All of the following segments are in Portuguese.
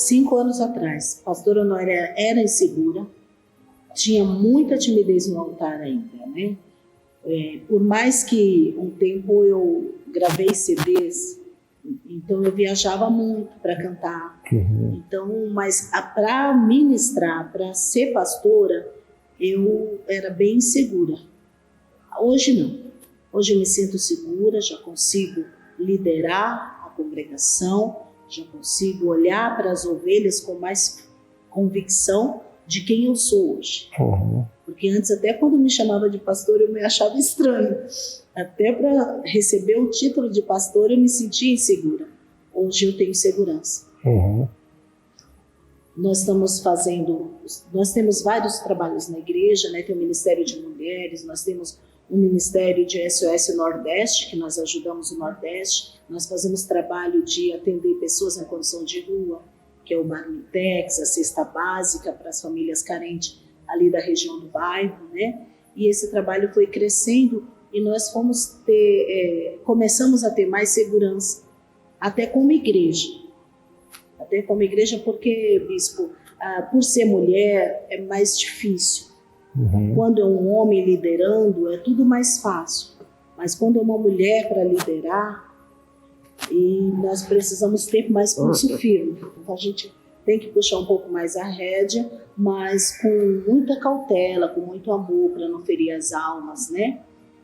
5 anos atrás, a pastora Honória era insegura, tinha muita timidez no altar ainda, né? Por mais que um tempo eu gravei CDs, então eu viajava muito para cantar. Então, mas para ministrar, para ser pastora, eu era bem insegura. Hoje não. Hoje eu me sinto segura, já consigo liderar a congregação, já consigo olhar para as ovelhas com mais convicção de quem eu sou hoje. Porque antes, até quando me chamava de pastor, eu me achava estranho. Até para receber o título de pastor, eu me sentia insegura. Hoje eu tenho segurança. Nós temos vários trabalhos na igreja, né? Tem o Ministério de Mulheres, nós temos o Ministério de SOS Nordeste, que nós ajudamos o Nordeste. Nós fazemos trabalho de atender pessoas em condição de rua, que é o Marmitex, a cesta básica para as famílias carentes ali da região do bairro, né? E esse trabalho foi crescendo e nós começamos a ter mais segurança, até como igreja. Até como igreja porque, bispo, por ser mulher é mais difícil. Quando é um homem liderando é tudo mais fácil, mas quando é uma mulher para liderar, e nós precisamos ter mais pulso firme. Então a gente tem que puxar um pouco mais a rédea, mas com muita cautela, com muito amor, para não ferir as almas, né?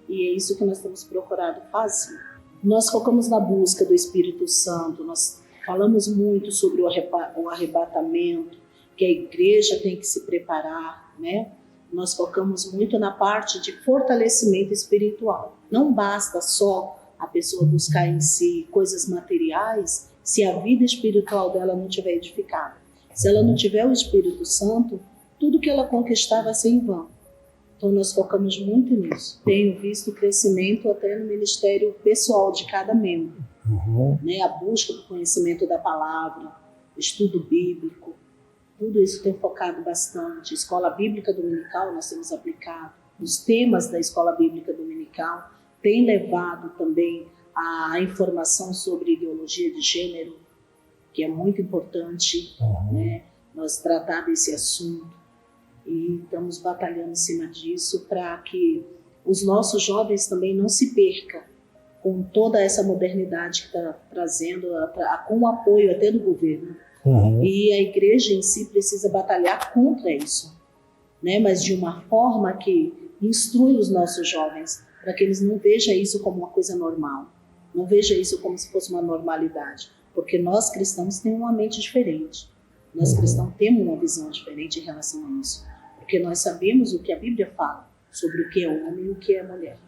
E é isso que nós temos procurado fazer. Nós focamos na busca do Espírito Santo, nós falamos muito sobre o arrebatamento, que a igreja tem que se preparar, né? Nós focamos muito na parte de fortalecimento espiritual. Não basta só a pessoa buscar em si coisas materiais se a vida espiritual dela não estiver edificada. Se ela não tiver o Espírito Santo, tudo que ela conquistar vai ser em vão. Então nós focamos muito nisso. Tenho visto crescimento até no ministério pessoal de cada membro. Né? A busca do conhecimento da palavra, estudo bíblico, tudo isso tem focado bastante. Escola Bíblica Dominical nós temos aplicado. Os temas da Escola Bíblica Dominical têm levado também a informação sobre ideologia de gênero, que é muito importante, né? Nós tratar desse assunto. E estamos batalhando em cima disso para que os nossos jovens também não se percam com toda essa modernidade que está trazendo, com o apoio até do governo. E a igreja em si precisa batalhar contra isso, né? Mas de uma forma que instrui os nossos jovens, para que eles não vejam isso como uma coisa normal, não vejam isso como se fosse uma normalidade, porque nós cristãos temos uma mente diferente, nós cristãos temos uma visão diferente em relação a isso, porque nós sabemos o que a Bíblia fala sobre o que é homem e o que é mulher.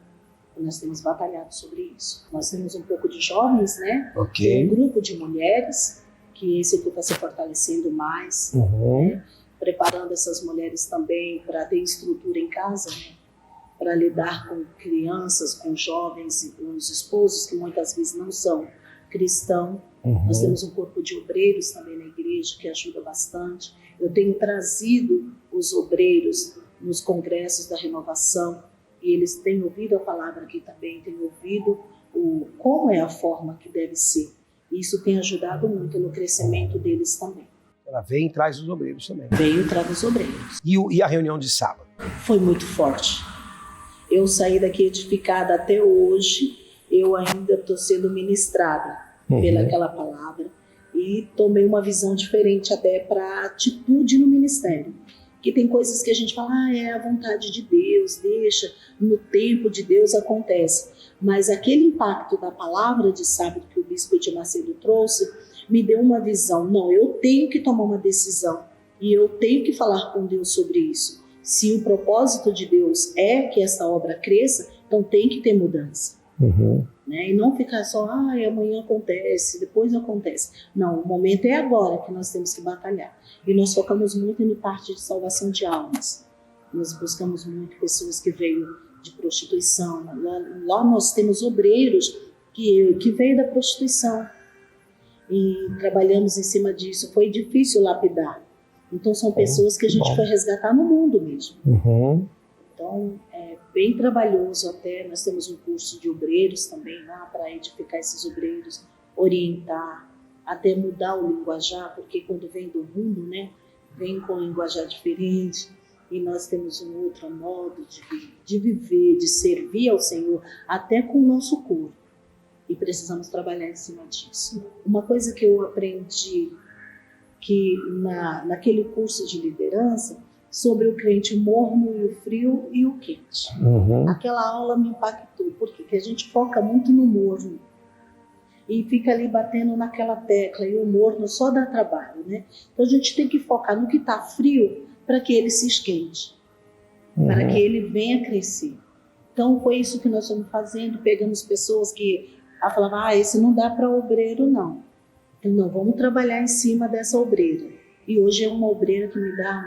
Nós temos batalhado sobre isso. Nós temos um pouco de jovens, né? Um grupo de mulheres, que esse aqui está se fortalecendo mais, né? Preparando essas mulheres também para ter estrutura em casa, né? Para lidar com crianças, com jovens e com os esposos que muitas vezes não são cristãos. Nós temos um corpo de obreiros também na igreja que ajuda bastante. Eu tenho trazido os obreiros nos congressos da renovação e eles têm ouvido a palavra aqui também, têm ouvido como é a forma que deve ser. Isso tem ajudado muito no crescimento deles também. Ela vem e traz os obreiros também. Veio e traz os obreiros. E a reunião de sábado? Foi muito forte. Eu saí daqui edificada até hoje, eu ainda estou sendo ministrada pelaquela palavra e tomei uma visão diferente até para a atitude no ministério. Que tem coisas que a gente fala, é a vontade de Deus, deixa, no tempo de Deus acontece. Mas aquele impacto da palavra de sábado que o bispo Edir Macedo trouxe, me deu uma visão. Não, eu tenho que tomar uma decisão e eu tenho que falar com Deus sobre isso. Se o propósito de Deus é que essa obra cresça, então tem que ter mudança. Né? E não ficar só, amanhã acontece, depois acontece. Não, o momento é agora que nós temos que batalhar. E nós focamos muito em parte de salvação de almas. Nós buscamos muito pessoas que veio de prostituição. Lá nós temos obreiros que veio da prostituição. E trabalhamos em cima disso. Foi difícil lapidar. Então são pessoas que a gente foi resgatar no mundo mesmo. Então é bem trabalhoso até. Nós temos um curso de obreiros também lá para edificar esses obreiros, orientar. até mudar o linguajar, porque quando vem do mundo, né, vem com um linguajar diferente, e nós temos um outro modo de viver, de servir ao Senhor, até com o nosso corpo. E precisamos trabalhar em cima disso. Uma coisa que eu aprendi que naquele curso de liderança, sobre o crente morno e o frio e o quente. Aquela aula me impactou, porque a gente foca muito no morno e fica ali batendo naquela tecla, e o morno só dá trabalho, né? Então a gente tem que focar no que está frio para que ele se esquente, para que ele venha crescer. Então foi isso que nós estamos fazendo, pegamos pessoas que falavam, esse não dá para obreiro não. Então não, vamos trabalhar em cima dessa obreira. E hoje é uma obreira que me dá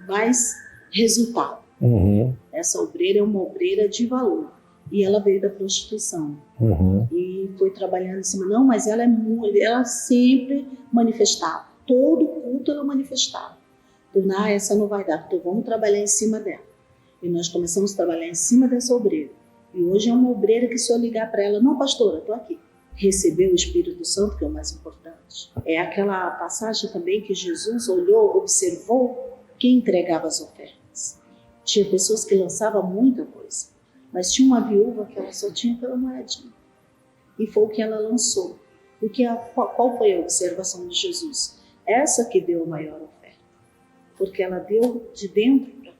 mais resultado. Essa obreira é uma obreira de valor. E ela veio da prostituição. E foi trabalhando em cima. Não, mas ela sempre manifestava. Todo culto ela manifestava. Então, essa não vai dar. Então vamos trabalhar em cima dela. E nós começamos a trabalhar em cima dessa obreira. E hoje é uma obreira que se eu ligar para ela, não, pastora, estou aqui. Recebeu o Espírito Santo, que é o mais importante. É aquela passagem também que Jesus olhou, observou quem entregava as ofertas. Tinha pessoas que lançavam muita coisa, mas tinha uma viúva que ela só tinha aquela moedinha. E foi o que ela lançou. Qual foi a observação de Jesus? Essa que deu a maior oferta. Porque ela deu de dentro para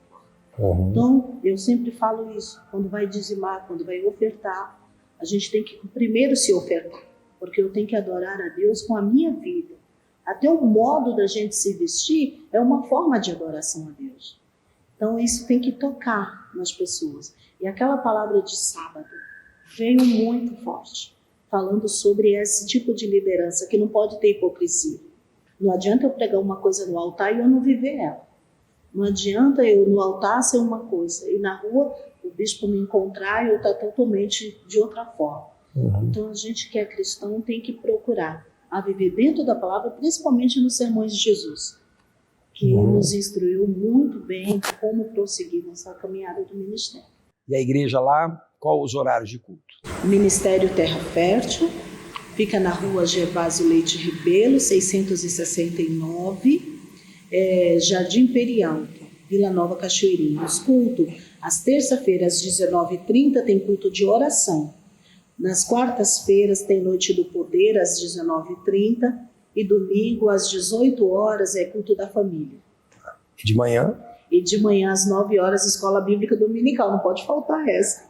fora. Então, eu sempre falo isso. Quando vai dizimar, quando vai ofertar, a gente tem que primeiro se ofertar, porque eu tenho que adorar a Deus com a minha vida. Até o modo da gente se vestir é uma forma de adoração a Deus. Então isso tem que tocar nas pessoas. E aquela palavra de sábado veio muito forte, falando sobre esse tipo de liderança que não pode ter hipocrisia. Não adianta eu pregar uma coisa no altar e eu não viver ela. Não adianta eu no altar ser uma coisa e na rua o bispo me encontrar e eu estar totalmente de outra forma. Então a gente que é cristão tem que procurar a viver dentro da palavra, principalmente nos sermões de Jesus, que nos instruiu muito bem como prosseguir nessa caminhada do ministério. E a igreja lá, qual os horários de culto? Ministério Terra Fértil, fica na rua Gervásio Leite Ribelo, 669, Jardim Imperial, Vila Nova Cachoeirinha. Os cultos, às terças-feiras, às 19h30, tem culto de oração. Nas quartas-feiras, tem Noite do Poder, às 19h30. E domingo, às 18 horas, é culto da família. De manhã? E de manhã, às 9 horas, Escola Bíblica Dominical. Não pode faltar essa.